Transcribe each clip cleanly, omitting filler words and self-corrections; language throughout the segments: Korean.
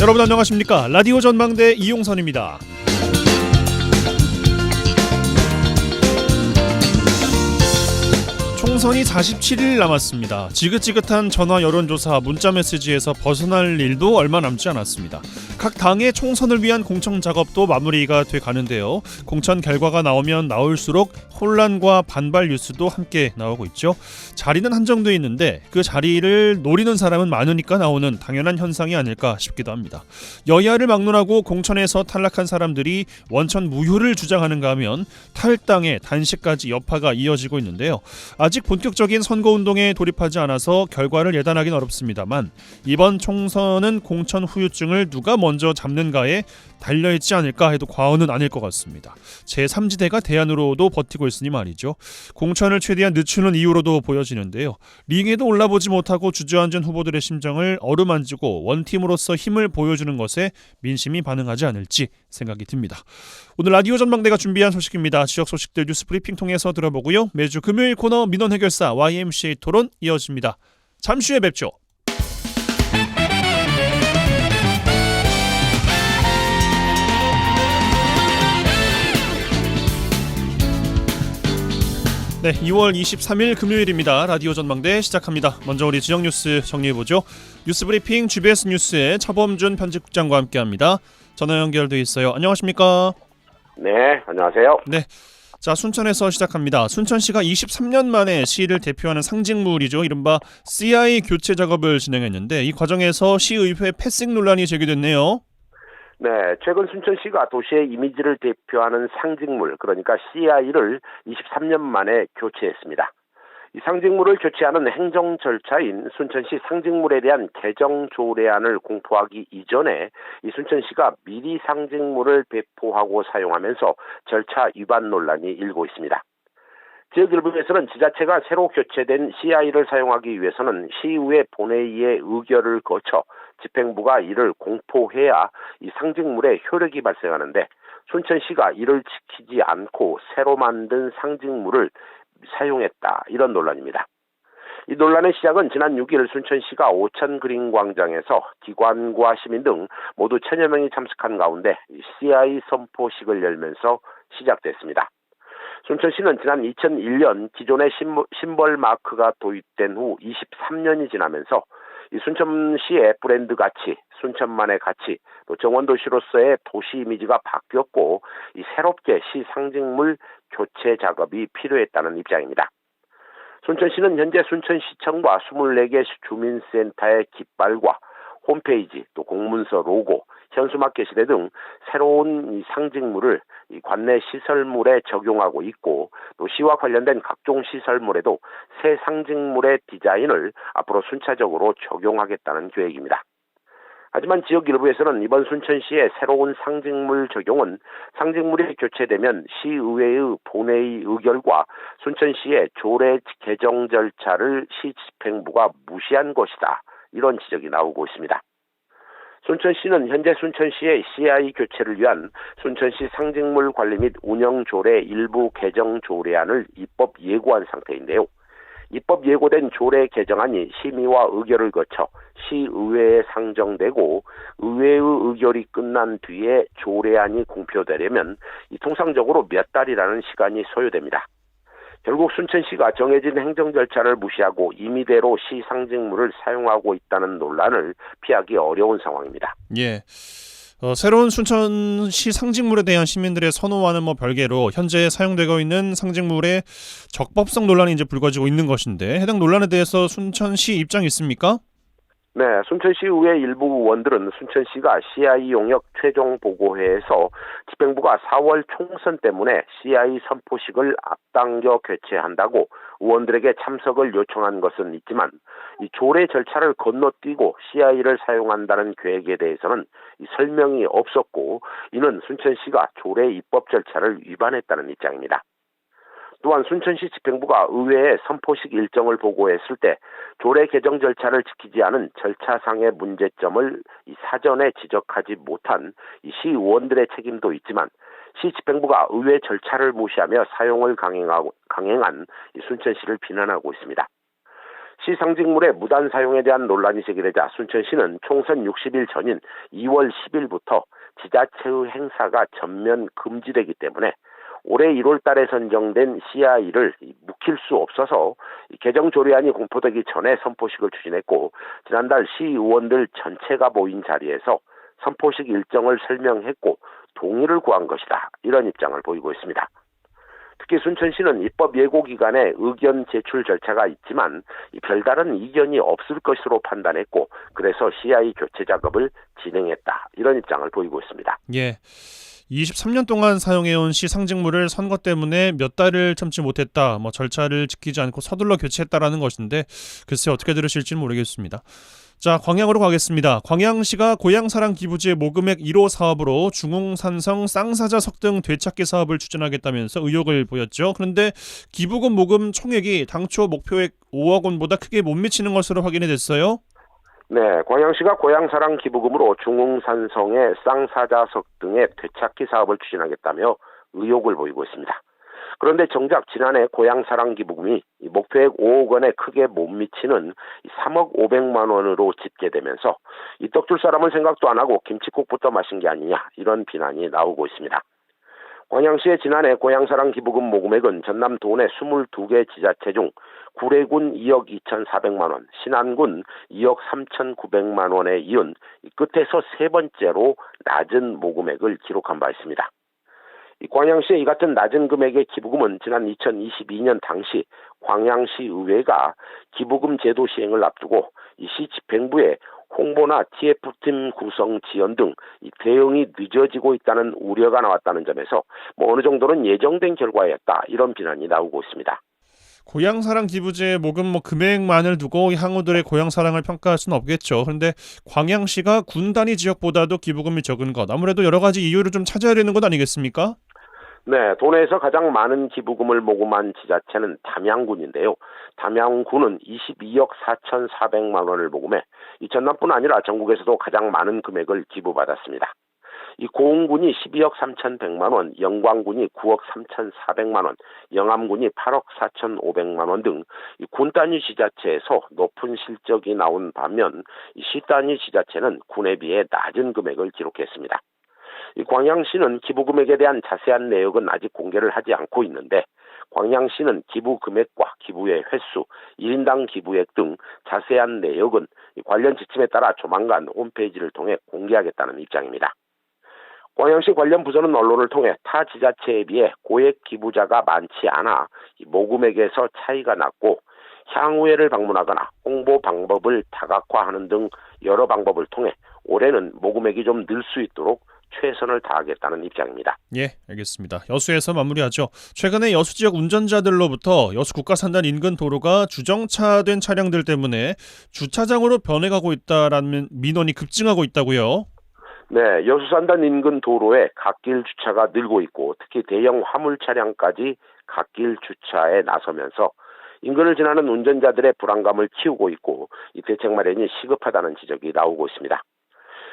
여러분 안녕하십니까? 라디오 전망대 이용선입니다. 총선이 47일 남았습니다. 지긋지긋한 전화 여론조사 문자메시지에서 벗어날 일도 얼마 남지 않았습니다. 각 당의 총선을 위한 공천 작업도 마무리가 돼 가는데요. 공천 결과가 나오면 나올수록 혼란과 반발 뉴스도 함께 나오고 있죠. 자리는 한정돼 있는데 그 자리를 노리는 사람은 많으니까 나오는 당연한 현상이 아닐까 싶기도 합니다. 여야를 막론하고 공천에서 탈락한 사람들이 원천 무효를 주장하는가 하면 탈당의 단식까지 여파가 이어지고 있는데요. 아직 본격적인 선거운동에 돌입하지 않아서 결과를 예단하기는 어렵습니다만 이번 총선은 공천 후유증을 누가 먼저 잡는가에 달려있지 않을까 해도 과언은 아닐 것 같습니다. 제3지대가 대안으로도 버티고 있으니 말이죠. 공천을 최대한 늦추는 이유로도 보여지는데요. 링에도 올라보지 못하고 주저앉은 후보들의 심정을 어루만지고 원팀으로서 힘을 보여주는 것에 민심이 반응하지 않을지 생각이 듭니다. 오늘 라디오 전망대가 준비한 소식입니다. 지역 소식들 뉴스 브리핑 통해서 들어보고요. 매주 금요일 코너 민원 해결사 YMCA 토론 이어집니다. 잠시 후에 뵙죠. 네, 2월 23일 금요일입니다. 라디오 전망대 시작합니다. 먼저 우리 지역 뉴스 정리해보죠. 뉴스 브리핑 GBS 뉴스의 차범준 편집국장과 함께합니다. 전화 연결돼 있어요. 안녕하십니까? 네, 안녕하세요. 네, 자 순천에서 시작합니다. 순천시가 23년 만에 시를 대표하는 상징물이죠. 이른바 CI 교체 작업을 진행했는데 이 과정에서 시의회 패싱 논란이 제기됐네요. 네, 최근 순천시가 도시의 이미지를 대표하는 상징물, 그러니까 CI를 23년 만에 교체했습니다. 이 상징물을 교체하는 행정 절차인 순천시 상징물에 대한 개정 조례안을 공포하기 이전에 이 순천시가 미리 상징물을 배포하고 사용하면서 절차 위반 논란이 일고 있습니다. 지역 일부에서는 지자체가 새로 교체된 CI를 사용하기 위해서는 시의회 본회의의 의결을 거쳐 집행부가 이를 공포해야 이 상징물에 효력이 발생하는데 순천시가 이를 지키지 않고 새로 만든 상징물을 사용했다. 이런 논란입니다. 이 논란의 시작은 지난 6일 순천시가 오천그린광장에서 기관과 시민 등 모두 1000여 명이 참석한 가운데 CI 선포식을 열면서 시작됐습니다. 순천시는 지난 2001년 기존의 심벌 마크가 도입된 후 23년이 지나면서 이 순천시의 브랜드 가치, 순천만의 가치, 또 정원도시로서의 도시 이미지가 바뀌었고 이 새롭게 시 상징물 교체 작업이 필요했다는 입장입니다. 순천시는 현재 순천시청과 24개 주민센터의 깃발과 홈페이지, 또 공문서 로고, 현수막 게시대 등 새로운 이 상징물을 이 관내 시설물에 적용하고 있고 또 시와 관련된 각종 시설물에도 새 상징물의 디자인을 앞으로 순차적으로 적용하겠다는 계획입니다. 하지만 지역 일부에서는 이번 순천시의 새로운 상징물 적용은 상징물이 교체되면 시의회의 본회의 의결과 순천시의 조례 개정 절차를 시 집행부가 무시한 것이다. 이런 지적이 나오고 있습니다. 순천시는 현재 순천시의 CI 교체를 위한 순천시 상징물 관리 및 운영 조례 일부 개정 조례안을 입법 예고한 상태인데요. 입법 예고된 조례 개정안이 심의와 의결을 거쳐 시의회에 상정되고 의회의 의결이 끝난 뒤에 조례안이 공표되려면 통상적으로 몇 달이라는 시간이 소요됩니다. 결국 순천시가 정해진 행정 절차를 무시하고 임의대로 시 상징물을 사용하고 있다는 논란을 피하기 어려운 상황입니다. 예. 새로운 순천시 상징물에 대한 시민들의 선호와는 별개로 현재 사용되고 있는 상징물의 적법성 논란이 이제 불거지고 있는 것인데 해당 논란에 대해서 순천시 입장이 있습니까? 네, 순천시의회 일부 의원들은 순천시가 CI 용역 최종 보고회에서 집행부가 4월 총선 때문에 CI 선포식을 앞당겨 개최한다고 의원들에게 참석을 요청한 것은 있지만 이 조례 절차를 건너뛰고 CI를 사용한다는 계획에 대해서는 설명이 없었고 이는 순천시가 조례 입법 절차를 위반했다는 입장입니다. 또한 순천시 집행부가 의회에 선포식 일정을 보고했을 때 조례 개정 절차를 지키지 않은 절차상의 문제점을 사전에 지적하지 못한 시의원들의 책임도 있지만 시 집행부가 의회 절차를 무시하며 사용을 강행한 순천시를 비난하고 있습니다. 시 상징물의 무단 사용에 대한 논란이 제기되자 순천시는 총선 60일 전인 2월 10일부터 지자체의 행사가 전면 금지되기 때문에 올해 1월 달에 선정된 시야일을 묵힐 수 없어서 개정 조례안이 공포되기 전에 선포식을 추진했고, 지난달 시의원들 전체가 모인 자리에서 선포식 일정을 설명했고 동의를 구한 것이다, 이런 입장을 보이고 있습니다. 특히 순천시는 입법 예고기간에 의견 제출 절차가 있지만 별다른 이견이 없을 것으로 판단했고, 그래서 시야의 교체 작업을 진행했다, 이런 입장을 보이고 있습니다. 예. 23년 동안 사용해온 시 상징물을 선거 때문에 몇 달을 참지 못했다, 절차를 지키지 않고 서둘러 교체했다라는 것인데, 글쎄 어떻게 들으실지는 모르겠습니다. 자, 광양으로 가겠습니다. 광양시가 고향사랑 기부제 모금액 1호 사업으로 중흥산성 쌍사자석 등 되찾기 사업을 추진하겠다면서 의욕을 보였죠. 그런데 기부금 모금 총액이 당초 목표액 5억 원보다 크게 못 미치는 것으로 확인이 됐어요. 네, 광양시가 고향사랑 기부금으로 중흥산성의 쌍사자석 등의 되찾기 사업을 추진하겠다며 의욕을 보이고 있습니다. 그런데 정작 지난해 고향사랑 기부금이 목표액 5억 원에 크게 못 미치는 3억 500만 원으로 집계되면서 이 떡 줄 사람은 생각도 안 하고 김칫국부터 마신 게 아니냐, 이런 비난이 나오고 있습니다. 광양시의 지난해 고향사랑 기부금 모금액은 전남 도내 22개 지자체 중 구례군 2억 2,400만 원, 신안군 2억 3,900만 원에 이은 끝에서 세 번째로 낮은 모금액을 기록한 바 있습니다. 광양시의 이 같은 낮은 금액의 기부금은 지난 2022년 당시 광양시 의회가 기부금 제도 시행을 앞두고 이 시 집행부에 홍보나 TF팀 구성 지연 등 대응이 늦어지고 있다는 우려가 나왔다는 점에서 어느 정도는 예정된 결과였다, 이런 비난이 나오고 있습니다. 고향사랑 기부제 모금 금액만을 두고 향후들의 고향사랑을 평가할 수는 없겠죠. 그런데 광양시가 군 단위 지역보다도 기부금이 적은 것, 아무래도 여러 가지 이유를 좀 찾아야 되는 것 아니겠습니까? 네, 도내에서 가장 많은 기부금을 모금한 지자체는 담양군인데요. 담양군은 22억 4,400만 원을 모금해 이 전남뿐 아니라 전국에서도 가장 많은 금액을 기부받았습니다. 이 고흥군이 12억 3,100만 원, 영광군이 9억 3,400만 원, 영암군이 8억 4,500만 원 등 군 단위 지자체에서 높은 실적이 나온 반면 시 단위 지자체는 군에 비해 낮은 금액을 기록했습니다. 이 광양시는 기부 금액에 대한 자세한 내역은 아직 공개를 하지 않고 있는데, 광양시는 기부 금액과 기부의 횟수, 1인당 기부액 등 자세한 내역은 관련 지침에 따라 조만간 홈페이지를 통해 공개하겠다는 입장입니다. 광양시 관련 부서는 언론을 통해 타 지자체에 비해 고액 기부자가 많지 않아 모금액에서 차이가 났고, 향후회를 방문하거나 홍보 방법을 다각화하는 등 여러 방법을 통해 올해는 모금액이 좀 늘 수 있도록 최선을 다하겠다는 입장입니다. 예, 알겠습니다. 여수에서 마무리하죠. 최근에 여수 지역 운전자들로부터 여수 국가산단 인근 도로가 주정차된 차량들 때문에 주차장으로 변해가고 있다라는 민원이 급증하고 있다고요. 네, 여수산단 인근 도로에 갓길 주차가 늘고 있고, 특히 대형 화물 차량까지 갓길 주차에 나서면서 인근을 지나는 운전자들의 불안감을 키우고 있고, 이 대책 마련이 시급하다는 지적이 나오고 있습니다.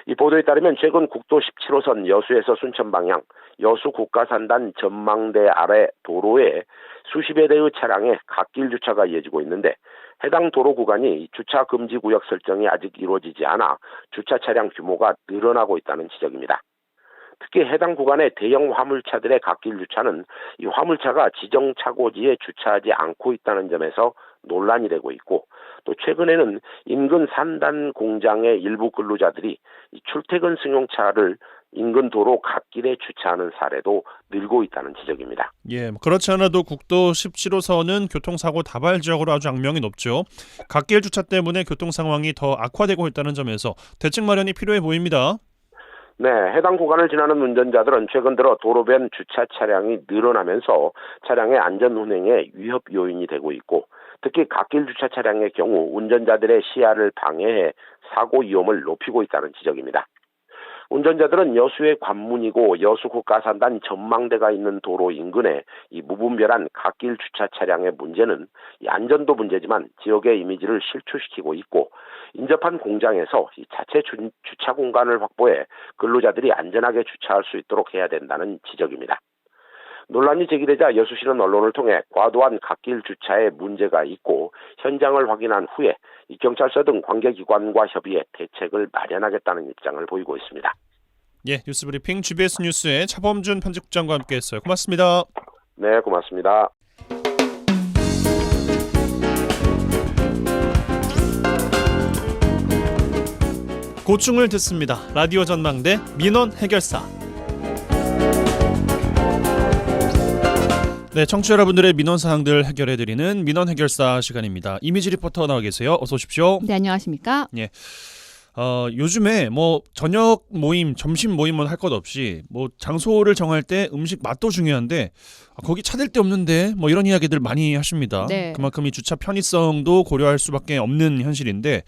이 보도에 따르면 최근 국도 17호선 여수에서 순천 방향 여수 국가산단 전망대 아래 도로에 수십여 대의 차량의 갓길 주차가 이어지고 있는데, 해당 도로 구간이 주차 금지 구역 설정이 아직 이루어지지 않아 주차 차량 규모가 늘어나고 있다는 지적입니다. 특히 해당 구간의 대형 화물차들의 갓길 주차는 이 화물차가 지정 차고지에 주차하지 않고 있다는 점에서 논란이 되고 있고, 또 최근에는 인근 산단 공장의 일부 근로자들이 이 출퇴근 승용차를 인근 도로 갓길에 주차하는 사례도 늘고 있다는 지적입니다. 예, 그렇지 않아도 국도 17호선은 교통사고 다발 지역으로 아주 악명이 높죠. 갓길 주차 때문에 교통 상황이 더 악화되고 있다는 점에서 대책 마련이 필요해 보입니다. 네, 해당 구간을 지나는 운전자들은 최근 들어 도로변 주차 차량이 늘어나면서 차량의 안전 운행에 위협 요인이 되고 있고, 특히 갓길 주차 차량의 경우 운전자들의 시야를 방해해 사고 위험을 높이고 있다는 지적입니다. 운전자들은 여수의 관문이고 여수 국가산단 전망대가 있는 도로 인근에 이 무분별한 갓길 주차 차량의 문제는 이 안전도 문제지만 지역의 이미지를 실추시키고 있고, 인접한 공장에서 이 자체 주차 공간을 확보해 근로자들이 안전하게 주차할 수 있도록 해야 된다는 지적입니다. 논란이 제기되자 여수시는 언론을 통해 과도한 갓길 주차에 문제가 있고 현장을 확인한 후에 이 경찰서 등 관계기관과 협의해 대책을 마련하겠다는 입장을 보이고 있습니다. 예, 뉴스브리핑 GBS 뉴스의 차범준 편집국장과 함께했어요. 고맙습니다. 네, 고맙습니다. 고충을 듣습니다. 라디오 전망대 민원 해결사. 네, 청취자 여러분들의 민원 사항들 해결해드리는 민원 해결사 시간입니다. 이미지 리포터 나와 계세요. 어서 오십시오. 네, 안녕하십니까? 예. 요즘에 뭐 저녁 모임, 점심 모임은 할 것 없이 뭐 장소를 정할 때 음식 맛도 중요한데 거기 찾을 데 없는데 뭐 이런 이야기들 많이 하십니다. 네. 그만큼 이 주차 편의성도 고려할 수밖에 없는 현실인데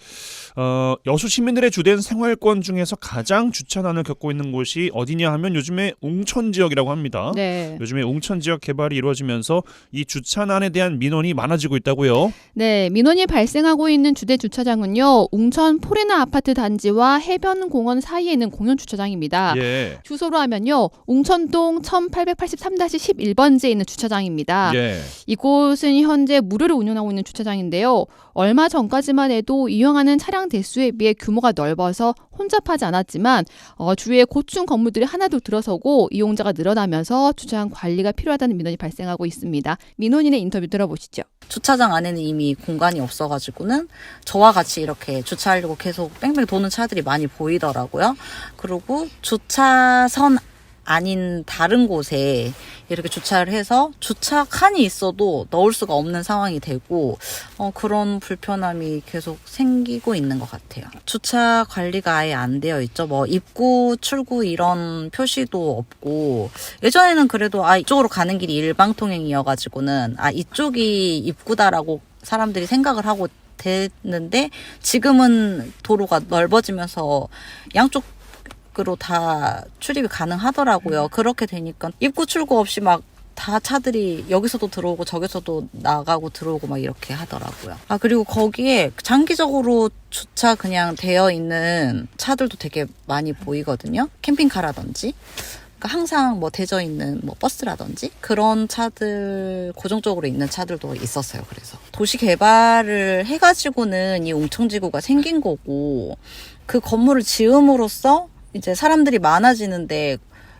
여수 시민들의 주된 생활권 중에서 가장 주차난을 겪고 있는 곳이 어디냐 하면 요즘에 웅천 지역이라고 합니다. 네. 요즘에 웅천 지역 개발이 이루어지면서 이 주차난에 대한 민원이 많아지고 있다고요. 네, 민원이 발생하고 있는 주대 주차장은요, 웅천 포레나 아파트 단지와 해변공원 사이에 있는 공용 주차장입니다. 예. 주소로 하면요, 웅천동 1883-11번지에 있는 주차장입니다. 예. 이곳은 현재 무료로 운영하고 있는 주차장인데요. 얼마 전까지만 해도 이용하는 차량 대수에 비해 규모가 넓어서 혼잡하지 않았지만 주위에 고층 건물들이 하나둘 들어서고 이용자가 늘어나면서 주차장 관리가 필요하다는 민원이 발생하고 있습니다. 민원인의 인터뷰 들어보시죠. 주차장 안에는 이미 공간이 없어가지고는 저와 같이 이렇게 주차하려고 계속 뺑뺑 도는 차들이 많이 보이더라고요. 그리고 주차선 아닌 다른 곳에 이렇게 주차를 해서 주차 칸이 있어도 넣을 수가 없는 상황이 되고 그런 불편함이 계속 생기고 있는 것 같아요. 주차 관리가 아예 안 되어 있죠. 뭐 입구, 출구 이런 표시도 없고 예전에는 그래도 이쪽으로 가는 길이 일방통행이어가지고는 이쪽이 입구다라고 사람들이 생각을 하고 됐는데 지금은 도로가 넓어지면서 양쪽 으로 다 출입이 가능하더라고요. 그렇게 되니까 입구 출구 없이 막 다 차들이 여기서도 들어오고 저기서도 나가고 들어오고 막 이렇게 하더라고요. 그리고 거기에 장기적으로 주차 그냥 되어 있는 차들도 되게 많이 보이거든요. 캠핑카라든지 그러니까 항상 뭐 대져 있는 뭐 버스라든지 그런 차들 고정적으로 있는 차들도 있었어요. 그래서 도시 개발을 해가지고는 이 웅천지구가 생긴 거고 그 건물을 지음으로써 이제 사람들이 많아지는데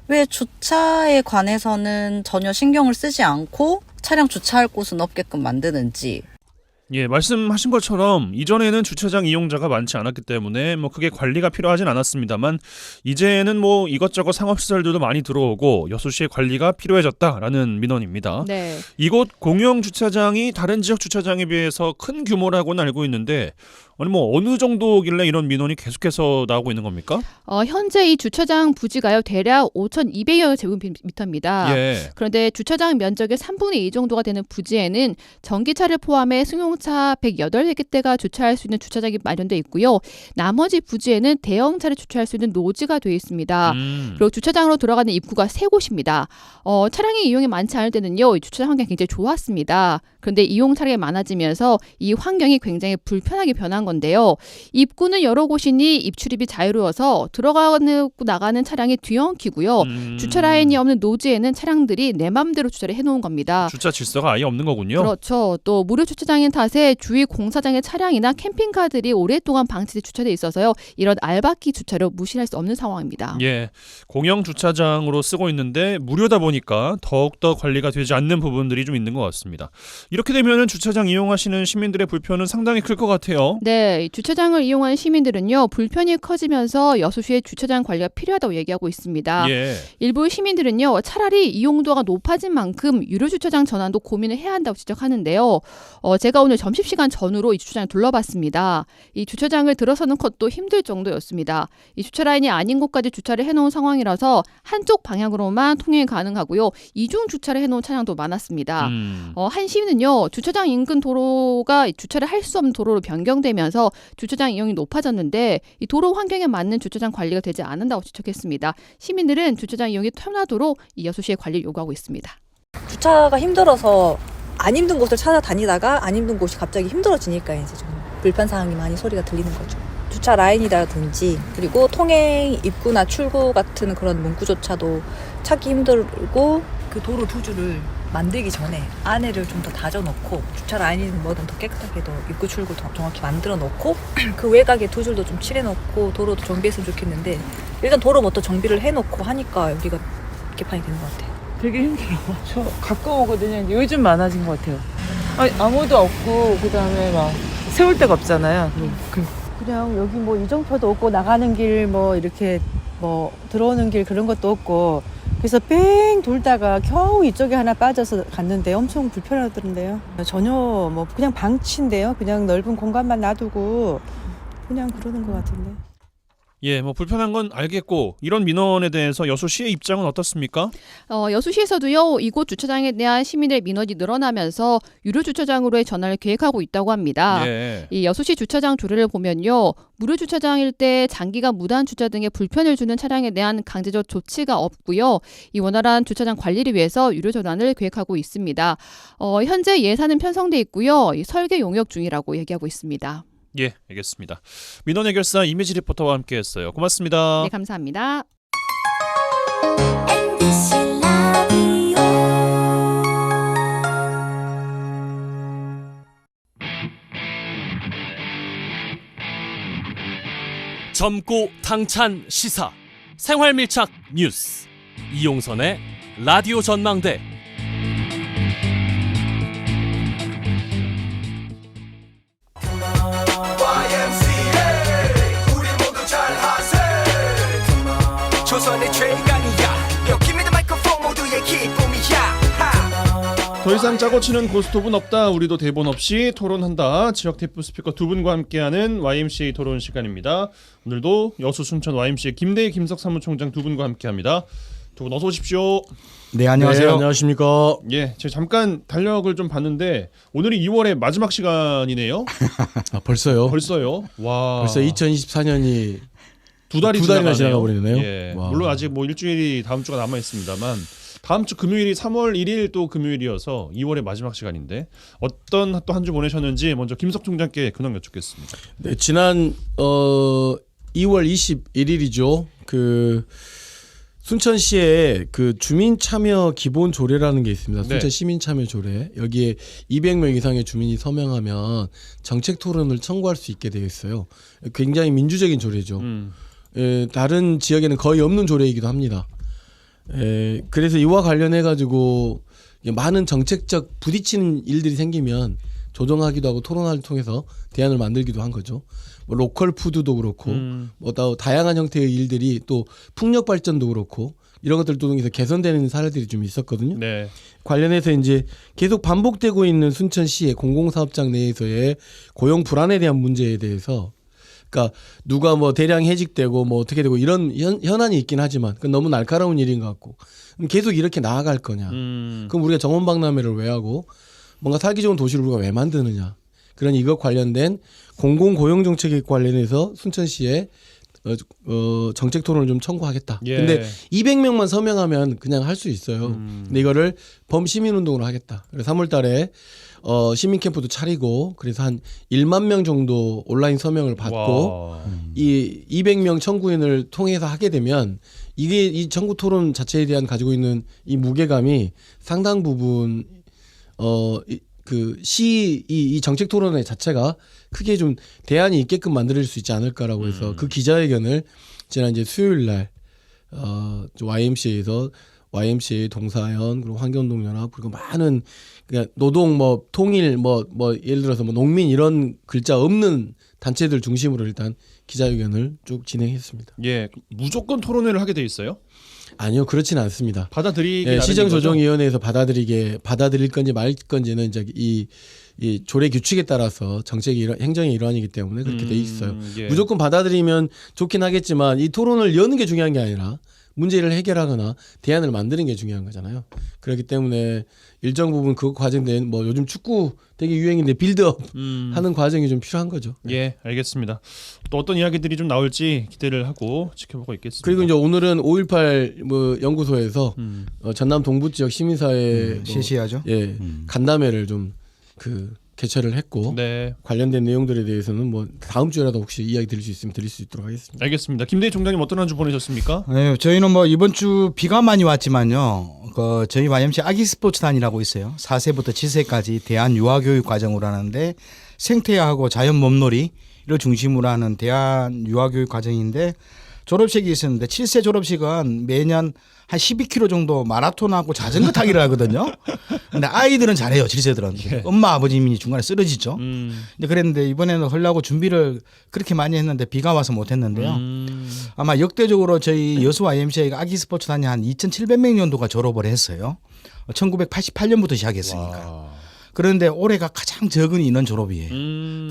왜 주차에 관해서는 전혀 신경을 쓰지 않고 차량 주차할 곳은 없게끔 만드는지. 예, 말씀하신 것처럼 이전에는 주차장 이용자가 많지 않았기 때문에 뭐 크게 관리가 필요하진 않았습니다만 이제는 뭐 이것저것 상업시설들도 많이 들어오고 여수시의 관리가 필요해졌다라는 민원입니다. 네. 이곳 공영 주차장이 다른 지역 주차장에 비해서 큰 규모라고는 알고 있는데 아니 뭐 어느 정도길래 이런 민원이 계속해서 나오고 있는 겁니까? 현재 이 주차장 부지가요, 대략 5,200여 제곱미터입니다. 예. 그런데 주차장 면적의 3분의 2 정도가 되는 부지에는 전기차를 포함해 승용차 108개대가 주차할 수 있는 주차장이 마련되어 있고요. 나머지 부지에는 대형차를 주차할 수 있는 노지가 되어 있습니다. 그리고 주차장으로 들어가는 입구가 3곳입니다. 차량의 이용이 많지 않을 때는요, 이 주차장 환경이 굉장히 좋았습니다. 그런데 이용 차량이 많아지면서 이 환경이 굉장히 불편하게 변한 건데요. 입구는 여러 곳이니 입출입이 자유로워서 들어가고 나가는 차량이 뒤엉키고요. 주차 라인이 없는 노지에는 차량들이 내 맘대로 주차를 해놓은 겁니다. 주차 질서가 아예 없는 거군요. 그렇죠. 또 무료 주차장인 탓에 주위 공사장의 차량이나 캠핑카들이 오랫동안 방치돼 주차돼 있어서요. 이런 알바키 주차를 무시할 수 없는 상황입니다. 예, 공영 주차장으로 쓰고 있는데 무료다 보니까 더욱더 관리가 되지 않는 부분들이 좀 있는 것 같습니다. 이렇게 되면 주차장 이용하시는 시민들의 불편은 상당히 클 것 같아요. 네, 주차장을 이용하는 시민들은요, 불편이 커지면서 여수시의 주차장 관리가 필요하다고 얘기하고 있습니다. 예. 일부 시민들은요, 차라리 이용도가 높아진 만큼 유료 주차장 전환도 고민을 해야 한다고 지적하는데요. 제가 오늘 점심시간 전후로 이 주차장을 둘러봤습니다. 이 주차장을 들어서는 것도 힘들 정도였습니다. 이 주차 라인이 아닌 곳까지 주차를 해놓은 상황이라서 한쪽 방향으로만 통행이 가능하고요. 이중 주차를 해놓은 차량도 많았습니다. 한 시민은요, 주차장 인근 도로가 주차를 할 수 없는 도로로 변경되면서 주차장 이용이 높아졌는데 이 도로 환경에 맞는 주차장 관리가 되지 않는다고 지적했습니다. 시민들은 주차장 이용이 편하도록 이 여수시의 관리를 요구하고 있습니다. 주차가 힘들어서 안 힘든 곳을 찾아다니다가 안 힘든 곳이 갑자기 힘들어지니까 이제 좀 불편사항이 많이 소리가 들리는 거죠. 주차 라인이라든지 그리고 통행 입구나 출구 같은 그런 문구조차도 찾기 힘들고 그 도로 두 줄을 만들기 전에 안에를 좀 더 다져놓고 주차 라인이든 뭐든 더 깨끗하게 더 입구 출구 더 정확히 만들어 놓고 그 외곽에 두 줄도 좀 칠해놓고 도로도 정비했으면 좋겠는데 일단 도로부터 정비를 해놓고 하니까 여기가 개판이 되는 것 같아요. 되게 힘들어. 저 가끔 오거든요. 요즘 많아진 것 같아요. 아무도 없고 그다음에 막 세울 데가 없잖아요. 그냥 여기 뭐 이정표도 없고 나가는 길 뭐 이렇게 뭐 들어오는 길 그런 것도 없고 그래서 뺑 돌다가 겨우 이쪽에 하나 빠져서 갔는데 엄청 불편하던데요. 전혀 뭐 그냥 방치인데요. 그냥 넓은 공간만 놔두고 그냥 그러는 것 같은데. 예, 뭐 불편한 건 알겠고 이런 민원에 대해서 여수시의 입장은 어떻습니까? 여수시에서도요, 이곳 주차장에 대한 시민들의 민원이 늘어나면서 유료 주차장으로의 전환을 계획하고 있다고 합니다. 예. 이 여수시 주차장 조례를 보면요, 무료 주차장일 때 장기간 무단 주차 등의 불편을 주는 차량에 대한 강제적 조치가 없고요. 이 원활한 주차장 관리를 위해서 유료 전환을 계획하고 있습니다. 현재 예산은 편성돼 있고요, 이 설계 용역 중이라고 얘기하고 있습니다. 예, 알겠습니다. 민원 해결사 이미지 리포터와 함께했어요. 고맙습니다. 네, 감사합니다. MBC 라디오 젊고 당찬 시사 생활밀착 뉴스 이용선의 라디오 전망대. 조선의 최강이야. 여기 믿는 마이크폰 모두의 기쁨이야. 더 이상 짜고 치는 고스톱은 없다. 우리도 대본 없이 토론한다. 지역 대표 스피커 두 분과 함께하는 YMCA 토론 시간입니다. 오늘도 여수 순천 YMCA 김대희 김석 사무총장 두 분과 함께합니다. 두 분 어서 오십시오. 네, 안녕하세요. 네, 안녕하십니까. 예, 제가 잠깐 달력을 좀 봤는데 오늘이 2월의 마지막 시간이네요. 벌써요? 벌써요. 와. 벌써 2024년이 두 달이 달이나 지나가 버리네요. 예. 와. 물론 아직 뭐 일주일이 다음 주가 남아 있습니다만 다음 주 금요일이 3월 1일 또 금요일이어서 2월의 마지막 시간인데 어떤 또 한 주 보내셨는지 먼저 김석 총장께 근황 여쭙겠습니다. 네, 지난 2월 21일이죠. 그 순천시에 그 주민 참여 기본 조례라는 게 있습니다. 순천 네. 시민 참여 조례. 여기에 200명 이상의 주민이 서명하면 정책 토론을 청구할 수 있게 되어 있어요. 굉장히 민주적인 조례죠. 다른 지역에는 거의 없는 조례이기도 합니다. 그래서 이와 관련해 가지고 많은 정책적 부딪히는 일들이 생기면 조정하기도 하고 토론회를 통해서 대안을 만들기도 한 거죠. 뭐 로컬 푸드도 그렇고 뭐 또 다양한 형태의 일들이 또 풍력 발전도 그렇고 이런 것들 통해서 개선되는 사례들이 좀 있었거든요. 네. 관련해서 이제 계속 반복되고 있는 순천시의 공공사업장 내에서의 고용 불안에 대한 문제에 대해서 그러니까 누가 뭐 대량 해직되고 뭐 어떻게 되고 이런 현안이 있긴 하지만 그건 너무 날카로운 일인 것 같고 계속 이렇게 나아갈 거냐. 그럼 우리가 정원박람회를 왜 하고 뭔가 살기 좋은 도시를 우리가 왜 만드느냐. 그런 이것 관련된 공공고용정책에 관련해서 순천시에 정책 토론을 좀 청구하겠다. 예. 근데 200명만 서명하면 그냥 할 수 있어요. 근데 이거를 범시민운동으로 하겠다. 그래서 3월 달에 시민 캠프도 차리고 그래서 한 1만 명 정도 온라인 서명을 받고 이 200명 청구인을 통해서 하게 되면 이게 이 청구 토론 자체에 대한 가지고 있는 이 무게감이 상당 부분 이 정책 토론회 자체가 크게 좀 대안이 있게끔 만들 수 있지 않을까라고 해서 그 기자회견을 지난 이제 수요일 날 YMCA에서 YMCA 동사연 그리고 환경운동연합 그리고 많은 그러니까 노동 뭐 통일 뭐 예를 들어서 뭐 농민 이런 글자 없는 단체들 중심으로 일단 기자회견을 쭉 진행했습니다. 예, 무조건 토론회를 하게 돼 있어요? 아니요, 그렇지는 않습니다. 받아들이기 시정조정위원회에서 받아들일 건지 말 건지는 이제 이 조례 규칙에 따라서 정책이 행정의 일환이기 때문에 그렇게 돼 있어요. 예. 무조건 받아들이면 좋긴 하겠지만 이 토론을 여는 게 중요한 게 아니라 문제를 해결하거나 대안을 만드는 게 중요한 거잖아요. 그렇기 때문에 일정 부분 그 과정된 뭐 요즘 축구 되게 유행인데 빌드업 하는 과정이 좀 필요한 거죠. 예, 알겠습니다. 또 어떤 이야기들이 좀 나올지 기대를 하고 지켜보고 있겠습니다. 그리고 이제 오늘은 5.18 뭐 연구소에서 전남 동부 지역 시민사회 실시하죠. 간담회를 좀 개최를 했고 네. 관련된 내용들에 대해서는 뭐 다음 주에라도 혹시 이야기 드릴 수 있으면 드릴 수 있도록 하겠습니다. 알겠습니다. 김대희 총장님 어떤 한 주 보내셨습니까? 네, 저희는 뭐 이번 주 비가 많이 왔지만요. 저희 YMCA 아기 스포츠단이라고 있어요. 4세부터 7세까지 대한 유아교육 과정으로 하는데 생태하고 자연 몸놀이를 중심으로 하는 대한 유아교육 과정인데 졸업식이 있었는데 7세 졸업식은 매년 한 12km 정도 마라톤하고 자전거 타기를 하거든요. 근데 아이들은 잘해요. 7세들은. 예. 엄마 아버님이 중간에 쓰러지죠. 근데 그랬는데 이번에는 하려고 준비를 그렇게 많이 했는데 비가 와서 못 했는데요. 아마 역대적으로 저희 여수 YMCA가 아기 스포츠단이 한 2700명년도가 졸업을 했어요. 1988년부터 시작했으니까. 와. 그런데 올해가 가장 적은 인원 졸업이에요.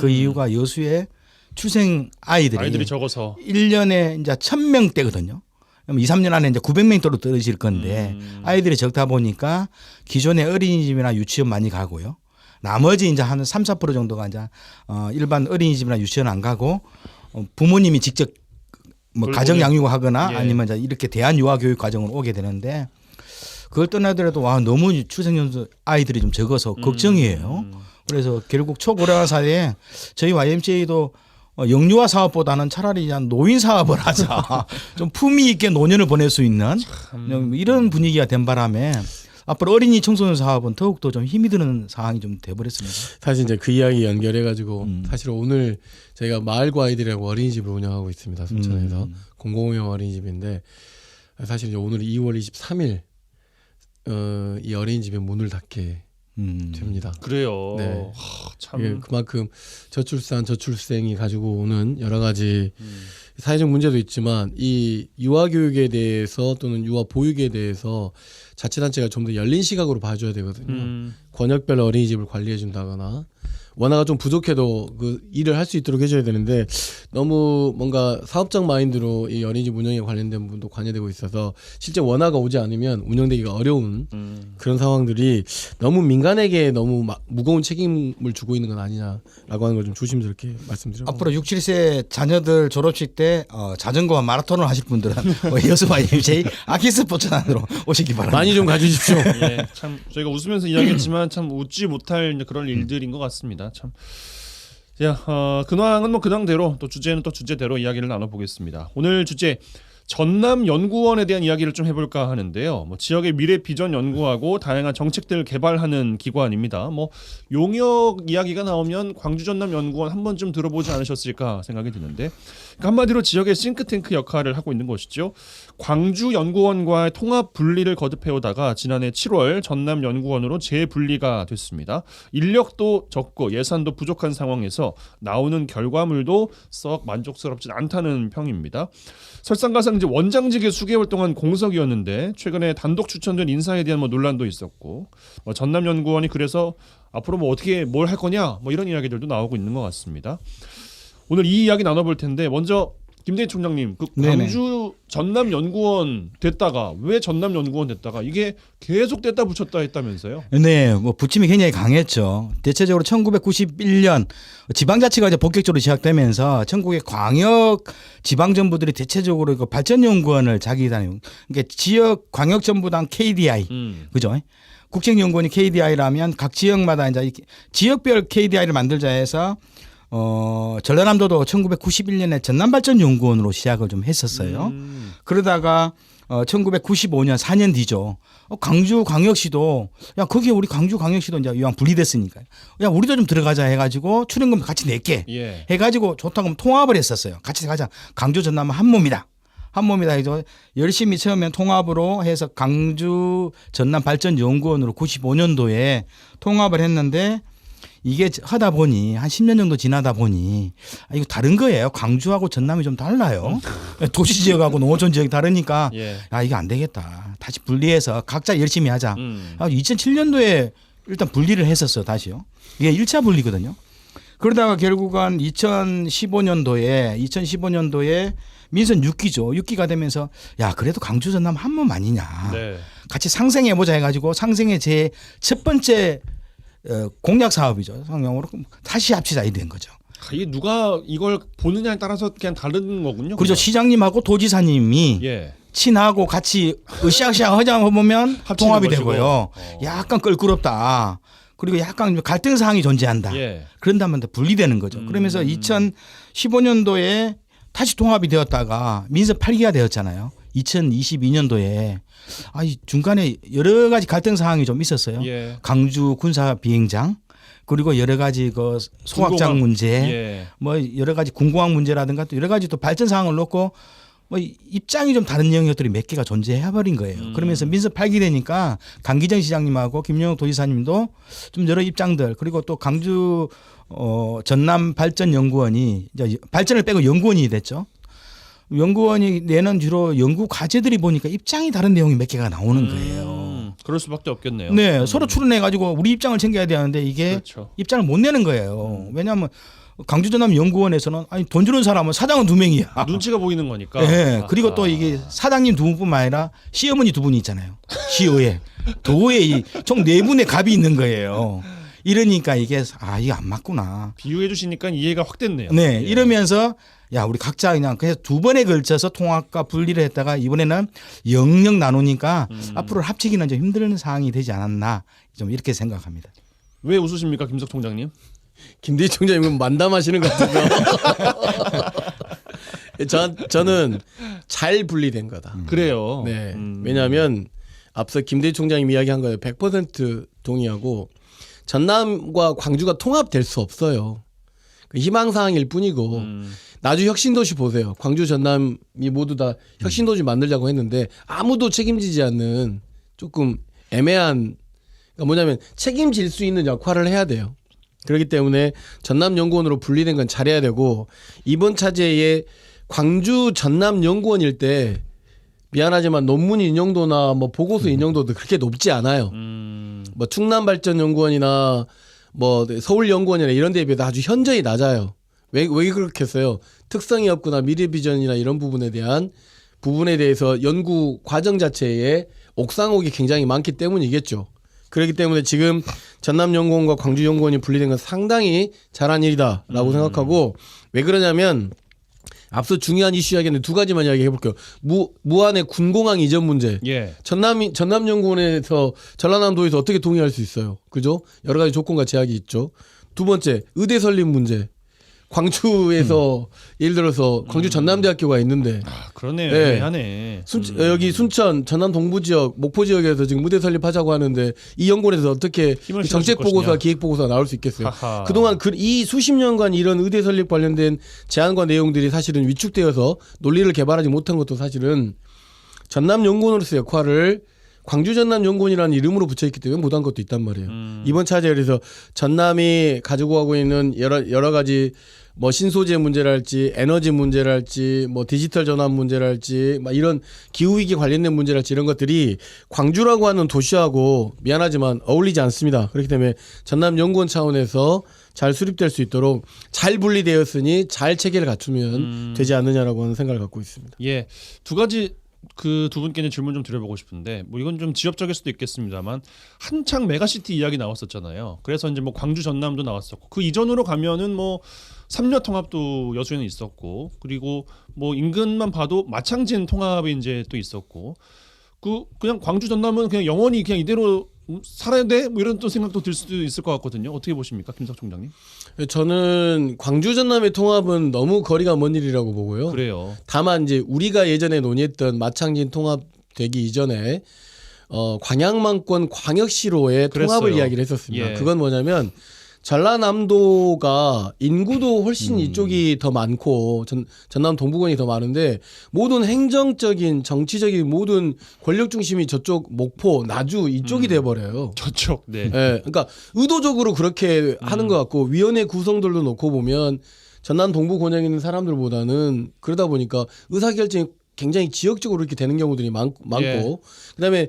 그 이유가 여수의 출생 아이들이 적어서 1년에 이제 1000명대거든요. 그럼 2, 3년 안에 이제 900명대로 떨어질 건데 아이들이 적다 보니까 기존의 어린이집이나 유치원 많이 가고요. 나머지 이제 한 3, 4% 정도가 이제 일반 어린이집이나 유치원 안 가고 부모님이 직접 뭐 가정 양육하거나 예. 아니면 이제 이렇게 대한 유아 교육 과정으로 오게 되는데 그걸 떠나더라도 와 너무 출생연수 아이들이 좀 적어서 걱정이에요. 그래서 결국 초고령화 사회에 저희 YMCA도 영유아 사업보다는 차라리 그냥 노인 사업을 하자. 좀 품위 있게 노년을 보낼 수 있는 이런 분위기가 된 바람에 앞으로 어린이 청소년 사업은 더욱더 좀 힘이 드는 상황이 좀 돼버렸습니다. 사실 이제 그 이야기 연결해가지고 사실 오늘 저희가 마을과 아이들이라고 어린이집을 운영하고 있습니다. 순천에서 공공형 어린이집인데 사실 이제 오늘 2월 23일 이 어린이집의 문을 닫게 됩니다. 그래요. 네. 참 예, 그만큼 저출산 저출생이 가지고 오는 여러 가지 사회적 문제도 있지만 이 유아 교육에 대해서 또는 유아 보육에 대해서 자치단체가 좀 더 열린 시각으로 봐줘야 되거든요. 권역별 어린이집을 관리해 준다거나 원화가 좀 부족해도 그 일을 할 수 있도록 해줘야 되는데 너무 뭔가 사업적 마인드로 이 어린이집 운영에 관련된 부분도 관여되고 있어서 실제 원화가 오지 않으면 운영되기가 어려운 그런 상황들이 너무 민간에게 너무 무거운 책임을 주고 있는 건 아니냐라고 하는 걸 좀 조심스럽게 말씀드려요. 앞으로 6, 7세 자녀들 졸업식 때 자전거와 마라톤을 하실 분들은 여수 YMCA 아기 스포츠단으로 오시기 바랍니다. 많이 좀 가주십시오. 예, 참 저희가 웃으면서 이야기했지만 참 웃지 못할 그런 일들인 것 같습니다. 참. 자, 근황은 뭐 근황대로 또 주제는 또 주제대로 이야기를 나눠보겠습니다. 오늘 주제 전남연구원에 대한 이야기를 좀 해볼까 하는데요. 뭐 지역의 미래 비전 연구하고 다양한 정책들을 개발하는 기관입니다. 뭐 용역 이야기가 나오면 광주 전남연구원 한 번쯤 들어보지 않으셨을까 생각이 드는데 그러니까 한마디로 지역의 싱크탱크 역할을 하고 있는 것이죠. 광주연구원과의 통합 분리를 거듭해오다가 지난해 7월 전남연구원으로 재분리가 됐습니다. 인력도 적고 예산도 부족한 상황에서 나오는 결과물도 썩 만족스럽진 않다는 평입니다. 설상가상 이제 원장직에 수개월 동안 공석이었는데 최근에 단독 추천된 인사에 대한 뭐 논란도 있었고 전남연구원이 그래서 앞으로 뭐 어떻게 뭘 할 거냐 뭐 이런 이야기들도 나오고 있는 것 같습니다. 오늘 이 이야기 나눠볼 텐데 먼저 김대희 총장님, 그 광주 전남연구원 됐다가 왜 전남연구원 됐다가 이게 계속 됐다 붙였다 했다면서요? 네, 뭐 부침이 굉장히 강했죠. 대체적으로 1991년 지방자치가 이제 본격적으로 시작되면서 전국의 광역 지방정부들이 대체적으로 그 발전연구원을 자기 단위, 그러니까 지역 광역정부당 KDI, 그죠? 국책연구원이 KDI라면 각 지역마다 이제 지역별 KDI를 만들자 해서 전라남도도 1991년에 전남발전연구원으로 시작을 좀 했었어요. 그러다가 1995년 4년 뒤죠. 광주광역시도 야 거기에 우리 광주광역시도 이제 이왕 분리됐으니까 야 우리도 좀 들어가자 해가지고 출연금 같이 낼게 해가지고 좋다고 하면 통합을 했었어요. 같이 가자. 광주 전남 한 몸이다. 한 몸이다 해서 열심히 처음엔 통합으로 해서 광주 전남 발전연구원으로 95년도에 통합을 했는데 이게 하다 보니 한 10년 정도 지나다 보니 이거 다른 거예요. 광주하고 전남이 좀 달라요. 도시 지역하고 농어촌 지역이 다르니까 이게 안 되겠다. 다시 분리해서 각자 열심히 하자. 2007년도에 일단 분리를 했었어요. 다시요. 이게 1차 분리거든요. 그러다가 결국은 2015년도에 민선 6기죠. 6기가 되면서 야 그래도 광주 전남 한 몸 아니냐. 같이 상생해보자 해가지고 상생의 제 첫 번째 공약 사업이죠. 상용으로 다시 합치자 이 된 거죠. 이게 누가 이걸 보느냐에 따라서 그냥 다른 거군요. 그렇죠. 시장님하고 도지사님이 친하고 같이 으쌰으쌰 하자 보면 통합이 되고요. 약간 껄끄럽다. 그리고 약간 갈등 사항이 존재한다. 예. 그런다면 분리되는 거죠. 그러면서 2015년도에 다시 통합이 되었다가 민선 8기가 되었잖아요. 2022년도에 중간에 여러 가지 갈등 사항이 좀 있었어요. 예. 강주 군사 비행장 그리고 여러 가지 그 소각장 군공항. 문제, 예. 뭐 여러 가지 군공항 문제라든가 또 여러 가지 또 발전 사항을 놓고 뭐 입장이 좀 다른 영역들이 몇 개가 존재해 버린 거예요. 그러면서 민선 8기 되니까 강기정 시장님하고 김영욱 도지사님도 좀 여러 입장들 그리고 또 강주 전남 발전연구원이 이제 발전을 빼고 연구원이 됐죠. 연구원이 내는 주로 연구 과제들이 보니까 입장이 다른 내용이 몇 개가 나오는 거예요. 그럴 수밖에 없겠네요. 네, 서로 추론해 가지고 우리 입장을 챙겨야 되는데 이게 그렇죠. 입장을 못 내는 거예요. 왜냐하면 강주 전남 연구원에서는 돈 주는 사람은 사장은 2명이야. 눈치가 보이는 거니까. 네, 그리고 또 이게 사장님 2분뿐만 아니라 시어머니 2분이 있잖아요. 시의회, 도의회 총 4분의 갑이 있는 거예요. 이러니까 이게 이게 안 맞구나. 비유해 주시니까 이해가 확 됐네요. 네, 예. 이러면서 우리 각자 그냥 그래서 2번에 걸쳐서 통합과 분리를 했다가 이번에는 영영 나누니까 앞으로 합치기는 좀 힘든 사항이 되지 않았나 좀 이렇게 생각합니다. 왜 웃으십니까, 김석 총장님? 김대희 총장님은 만담하시는 것 같아요. 저는 잘 분리된 거다. 그래요. 네. 왜냐하면 앞서 김대희 총장님 이야기한 거에 100% 동의하고 전남과 광주가 통합될 수 없어요. 그 희망사항일 뿐이고 나주 혁신도시 보세요. 광주 전남이 모두 다 혁신도시 만들자고 했는데 아무도 책임지지 않는 조금 애매한 그러니까 뭐냐면 책임질 수 있는 역할을 해야 돼요. 그렇기 때문에 전남연구원으로 분리된 건 잘해야 되고 이번 차제에 광주 전남연구원일 때 미안하지만 논문 인용도나 뭐 보고서 인용도도 그렇게 높지 않아요. 뭐 충남발전연구원이나 뭐 서울연구원이나 이런 데에 비해서 아주 현저히 낮아요. 왜 그렇게 했어요? 특성이 없거나 미래비전이나 이런 부분에 대해서 연구 과정 자체에 옥상옥이 굉장히 많기 때문이겠죠. 그렇기 때문에 지금 전남연구원과 광주연구원이 분리된 건 상당히 잘한 일이다라고 생각하고 왜 그러냐면 앞서 중요한 이슈 이야기는 2가지만 이야기해 볼게요. 무안의 군공항 이전 문제. 예. 전남연구원에서 전라남도에서 어떻게 동의할 수 있어요? 그죠? 여러 가지 조건과 제약이 있죠. 2번째, 의대 설립 문제. 광주에서 예를 들어서 광주 전남대학교가 있는데 그러네요. 네. 애매하네. 여기 순천 전남 동부 지역 목포 지역에서 지금 의대 설립하자고 하는데 이 연구원에서 어떻게 힘을 정책 실어줄 보고서와 것이냐. 기획 보고서가 나올 수 있겠어요. 하하. 그동안 이 수십 년간 이런 의대 설립 관련된 제안과 내용들이 사실은 위축되어서 논리를 개발하지 못한 것도 사실은 전남연구원으로서 역할을 광주 전남연구원이라는 이름으로 붙여있기 때문에 못한 것도 있단 말이에요. 이번 차제에서 전남이 가지고 가고 있는 여러 가지 뭐 신소재 문제랄지 에너지 문제랄지 뭐 디지털 전환 문제랄지 막 이런 기후 위기 관련된 문제랄지 이런 것들이 광주라고 하는 도시하고 미안하지만 어울리지 않습니다. 그렇기 때문에 전남연구원 차원에서 잘 수립될 수 있도록 잘 분리되었으니 잘 체계를 갖추면 되지 않느냐라고 하는 생각을 갖고 있습니다. 예. 2가지 그 2분께는 질문 좀 드려보고 싶은데 뭐 이건 좀 지엽적일 수도 있겠습니다만 한창 메가시티 이야기 나왔었잖아요. 그래서 이제 뭐 광주 전남도 나왔었고 그 이전으로 가면은 뭐 삼려 통합도 여수에는 있었고 그리고 뭐 인근만 봐도 마창진 통합이 이제 또 있었고 그냥 광주 전남은 그냥 영원히 그냥 이대로 살아야 돼? 뭐 이런 또 생각도 들 수도 있을 것 같거든요. 어떻게 보십니까, 김석 총장님? 저는 광주 전남의 통합은 너무 거리가 먼 일이라고 보고요. 그래요. 다만 이제 우리가 예전에 논의했던 마창진 통합 되기 이전에 광양만권 광역시로의 그랬어요. 통합을 이야기를 했었습니다. 예. 그건 뭐냐면 전라남도가 인구도 훨씬 이쪽이 더 많고 전남 동부권이 더 많은데 모든 행정적인 정치적인 모든 권력 중심이 저쪽 목포 나주 이쪽이 돼버려요. 저쪽. 네. 예, 그러니까 의도적으로 그렇게 하는 것 같고 위원회 구성들도 놓고 보면 전남 동부 권역에 있는 사람들보다는 그러다 보니까 의사결정이 굉장히 지역적으로 이렇게 되는 경우들이 많고 예. 그다음에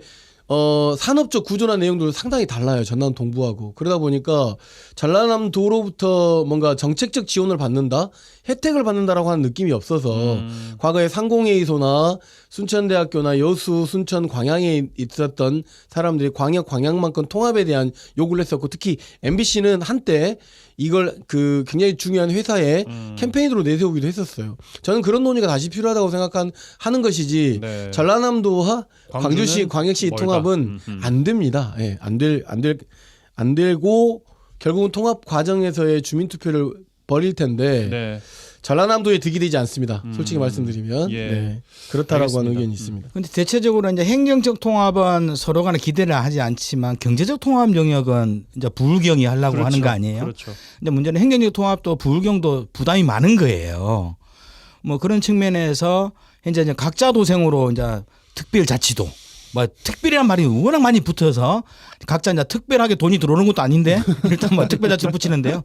산업적 구조나 내용도 상당히 달라요. 전남 동부하고. 그러다 보니까 전라남도로부터 뭔가 정책적 지원을 받는다? 혜택을 받는다라고 하는 느낌이 없어서 과거에 상공회의소나 순천대학교나 여수, 순천, 광양에 있었던 사람들이 광양만큼 통합에 대한 요구를 했었고 특히 MBC는 한때 이걸 굉장히 중요한 회사에 캠페인으로 내세우기도 했었어요. 저는 그런 논의가 다시 필요하다고 하는 것이지 네. 전라남도와 광주시, 광역시 멀다. 통합은 안 됩니다. 예, 안 안 되고 결국은 통합 과정에서의 주민투표를 벌일 텐데 네. 전라남도에 득이 되지 않습니다. 솔직히 말씀드리면 예. 네. 그렇다라고 알겠습니다. 하는 의견이 있습니다. 근데 대체적으로 이제 행정적 통합은 서로 간에 기대를 하지 않지만 경제적 통합 영역은 이제 부울경이 하려고 그렇죠. 하는 거 아니에요? 그렇죠. 근데 문제는 행정적 통합도 부울경도 부담이 많은 거예요. 뭐 그런 측면에서 현재 이제 각자 도생으로 이제 특별자치도 뭐 특별이란 말이 워낙 많이 붙어서 각자 이제 특별하게 돈이 들어오는 것도 아닌데 일단 뭐 특별자치 붙이는데요.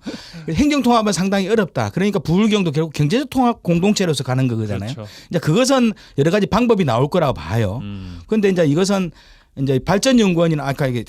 행정 통합은 상당히 어렵다. 그러니까 부울경도 결국 경제적 통합 공동체로서 가는 거잖아요. 그렇죠. 이제 그것은 여러 가지 방법이 나올 거라고 봐요. 그런데 이제 이것은 이제 발전연구원이나 아까 이게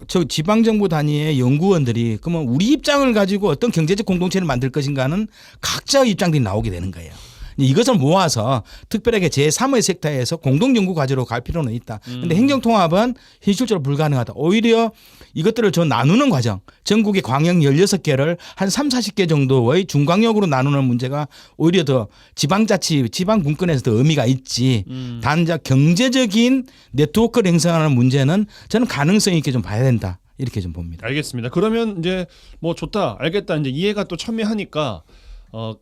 저 지방정부 단위의 연구원들이 그러면 우리 입장을 가지고 어떤 경제적 공동체를 만들 것인가는 각자의 입장들이 나오게 되는 거예요. 이것을 모아서 특별하게 제3의 섹터에서 공동연구 과제로 갈 필요는 있다. 그런데 행정통합은 현실적으로 불가능하다. 오히려 이것들을 좀 나누는 과정. 전국의 광역 16개를 한 3, 40개 정도의 중광역으로 나누는 문제가 오히려 더 지방자치, 지방분권에서 더 의미가 있지. 단자 경제적인 네트워크를 형성하는 문제는 저는 가능성 있게 좀 봐야 된다. 이렇게 좀 봅니다. 알겠습니다. 그러면 이제 뭐 좋다, 알겠다, 이제 이해가 또 첨예하니까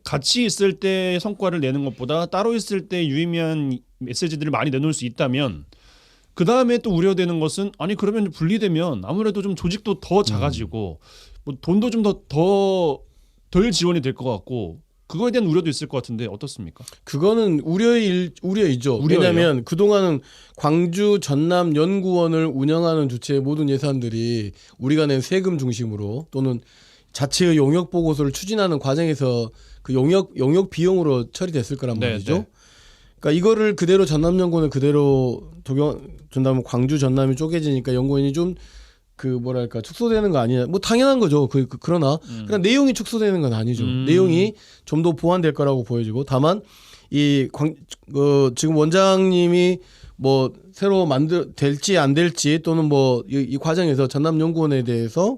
같이 있을 때 성과를 내는 것보다 따로 있을 때 유의미한 메시지들을 많이 내놓을 수 있다면 그 다음에 또 우려되는 것은 아니 그러면 분리되면 아무래도 좀 조직도 더 작아지고 뭐 돈도 좀 더 덜 지원이 될 것 같고 그거에 대한 우려도 있을 것 같은데 어떻습니까? 그거는 우려이죠. 우려예요? 왜냐하면 그동안은 광주 전남 연구원을 운영하는 주체의 모든 예산들이 우리가 낸 세금 중심으로 또는 자체의 용역 보고서를 추진하는 과정에서 그 용역 비용으로 처리됐을 거란 말이죠. 네. 그러니까 이거를 그대로 전남연구원을 그대로 적용한다면 광주 전남이 쪼개지니까 연구원이 좀 그 뭐랄까 축소되는 거 아니냐. 뭐 당연한 거죠. 그러나 그냥 내용이 축소되는 건 아니죠. 내용이 좀 더 보완될 거라고 보여지고 다만 지금 원장님이 뭐 새로 될지 안 될지 또는 뭐 이 과정에서 전남연구원에 대해서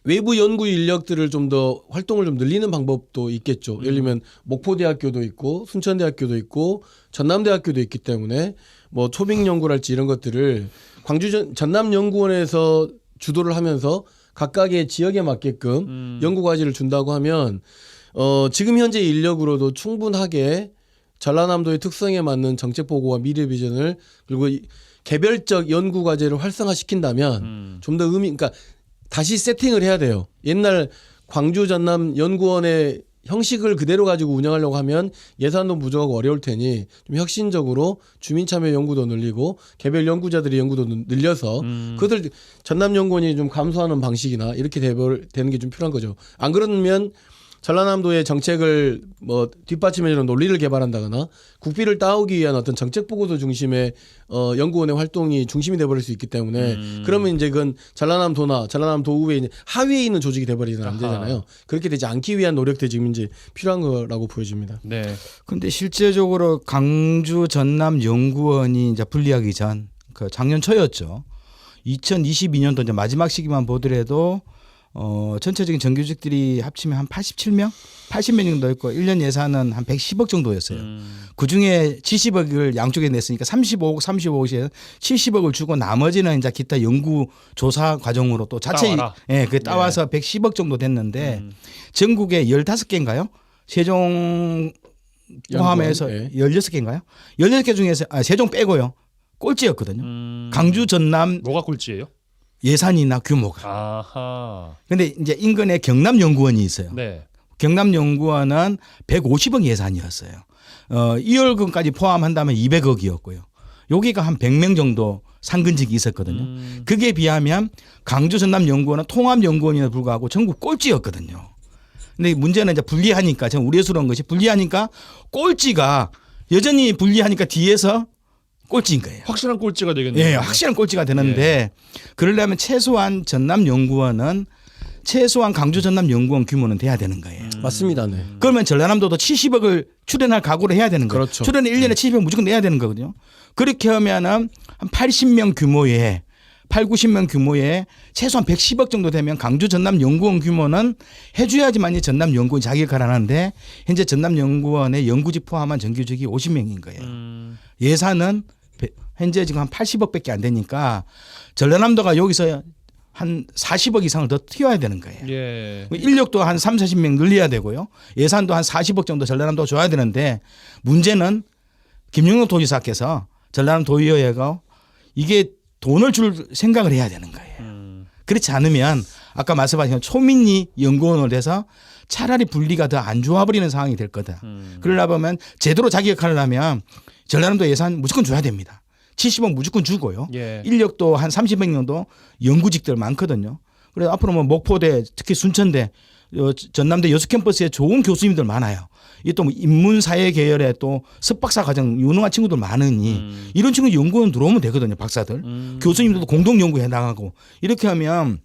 외부 연구 인력들을 좀 더 활동을 좀 늘리는 방법도 있겠죠. 예를 들면 목포대학교도 있고 순천대학교도 있고 전남대학교도 있기 때문에 뭐 초빙 연구랄지 이런 것들을 광주 전남연구원에서 주도를 하면서 각각의 지역에 맞게끔 연구 과제를 준다고 하면 지금 현재 인력으로도 충분하게 전라남도의 특성에 맞는 정책 보고와 미래 비전을 그리고 개별적 연구 과제를 활성화시킨다면 좀 더 그러니까 다시 세팅을 해야 돼요. 옛날 광주 전남 연구원의 형식을 그대로 가지고 운영하려고 하면 예산도 부족하고 어려울 테니 좀 혁신적으로 주민 참여 연구도 늘리고 개별 연구자들의 연구도 늘려서 그들 전남 연구원이 좀 감소하는 방식이나 이렇게 되는 게 좀 필요한 거죠. 안 그러면 전라남도의 정책을 뭐 뒷받침해주는 논리를 개발한다거나 국비를 따오기 위한 어떤 정책 보고서 중심의 연구원의 활동이 중심이 돼버릴 수 있기 때문에 그러면 이제 그건 전라남도나 전라남도의회 하위에 있는 조직이 돼버리면 안 되잖아요. 그렇게 되지 않기 위한 노력들이 지금 이제 필요한 거라고 보여집니다. 네. 근데 실제적으로 광주 전남 연구원이 이제 분리하기 전 그 작년 초였죠. 2022년도 이제 마지막 시기만 보더라도 전체적인 정규직들이 합치면 한 87명? 80명 정도였고 1년 예산은 한 110억 정도였어요. 그중에 70억을 양쪽에 냈으니까 35억에서 70억을 주고 나머지는 이제 기타 연구 조사 과정으로 또 자체 그 따와서 110억 정도 됐는데 전국에 15개인가요? 세종 포함해서 16개인가요? 16개 중에서 세종 빼고요. 꼴찌였거든요. 광주 전남 뭐가 꼴찌예요? 예산이나 규모가. 아하. 근데 이제 인근에 경남연구원이 있어요. 네. 경남연구원은 150억 예산이었어요. 2월금까지 포함한다면 200억이었고요. 여기가 한 100명 정도 상근직이 있었거든요. 그게 비하면 광주 전남연구원은 통합연구원에도 불구하고 전국 꼴찌였거든요. 근데 문제는 이제 분리하니까 전 우려스러운 것이 분리하니까 꼴찌가 여전히 분리하니까 뒤에서 꼴찌인 거예요. 확실한 꼴찌가 되겠네요. 예, 확실한 꼴찌가 되는데 그러려면 최소한 전남연구원은 최소한 광주 전남연구원 규모는 돼야 되는 거예요. 맞습니다. 네. 그러면 전라남도도 70억을 출연할 각오를 해야 되는 거예요. 그렇죠. 출연에 1년에 70억 무조건 내야 되는 거거든요. 그렇게 하면은 한 80명 규모의 90명 규모의 최소한 110억 정도 되면 광주 전남연구원 규모는 해줘야지만 이 전남연구원이 자기가 가라는데 현재 전남연구원의 연구직 포함한 정규직이 50명인 거예요. 예산은 현재 지금 한 80억밖에 안 되니까 전라남도가 여기서 한 40억 이상을 더 튀어야 되는 거예요. 예. 인력도 한 3, 40명 늘려야 되고요. 예산도 한 40억 정도 전라남도 줘야 되는데 문제는 김영동 도지사께서 전라남 도의회가 이게 돈을 줄 생각을 해야 되는 거예요. 그렇지 않으면 아까 말씀하신 초민리 연구원을 해서 차라리 분리가 더 안 좋아버리는 상황이 될 거다. 그러려 보면 제대로 자기 역할을 하면 전라남도 예산 무조건 줘야 됩니다. 70억 무조건 주고요. 예. 인력도 한 30명 정도 연구직들 많거든요. 그래서 앞으로 뭐 목포대 특히 순천대 전남대 여수 캠퍼스에 좋은 교수님들 많아요. 이게 또 인문사회 계열에 또 석박사 과정 유능한 친구들 많으니 이런 친구 연구원 들어오면 되거든요. 박사들. 교수님들도 공동 연구해 나가고 이렇게 하면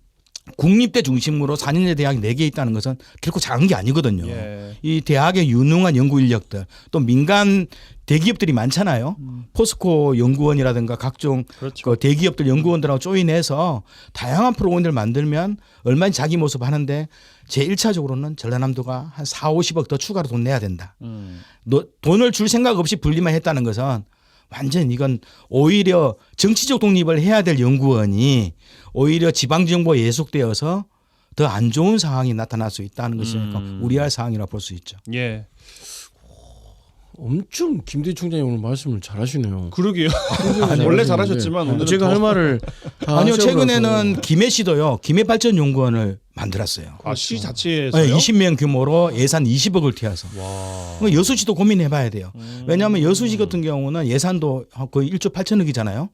국립대 중심으로 4년제 대학이 4개 있다는 것은 결코 작은 게 아니거든요. 예. 이 대학의 유능한 연구 인력들 또 민간 대기업들이 많잖아요. 포스코 연구원이라든가 각종 그렇죠. 그 대기업들 연구원들하고 조인해서 다양한 프로그램을 만들면 얼마나 자기 모습 하는데 제 1차적으로는 전라남도가 한 4, 50억 더 추가로 돈 내야 된다. 돈을 줄 생각 없이 분리만 했다는 것은 완전 이건 오히려 정치적 독립을 해야 될 연구원이 오히려 지방정부에 예속되어서 더 안 좋은 상황이 나타날 수 있다는 것이 우려할 사항이라고 볼 수 있죠. 예. 엄청 김대희 총장님 오늘 말씀을 잘하시네요. 그러게요. 네. 원래 잘하셨지만 오늘은 제가 할 말을 다 아니요, 하셔서 최근에는 김해 시도요. 김해 발전 연구원을 만들었어요. 시 자체에서요? 네, 20명 규모로 예산 20억을 튀어서. 와. 여수시도 고민해봐야 돼요. 왜냐하면 여수시 같은 경우는 예산도 거의 1조 8천억이잖아요.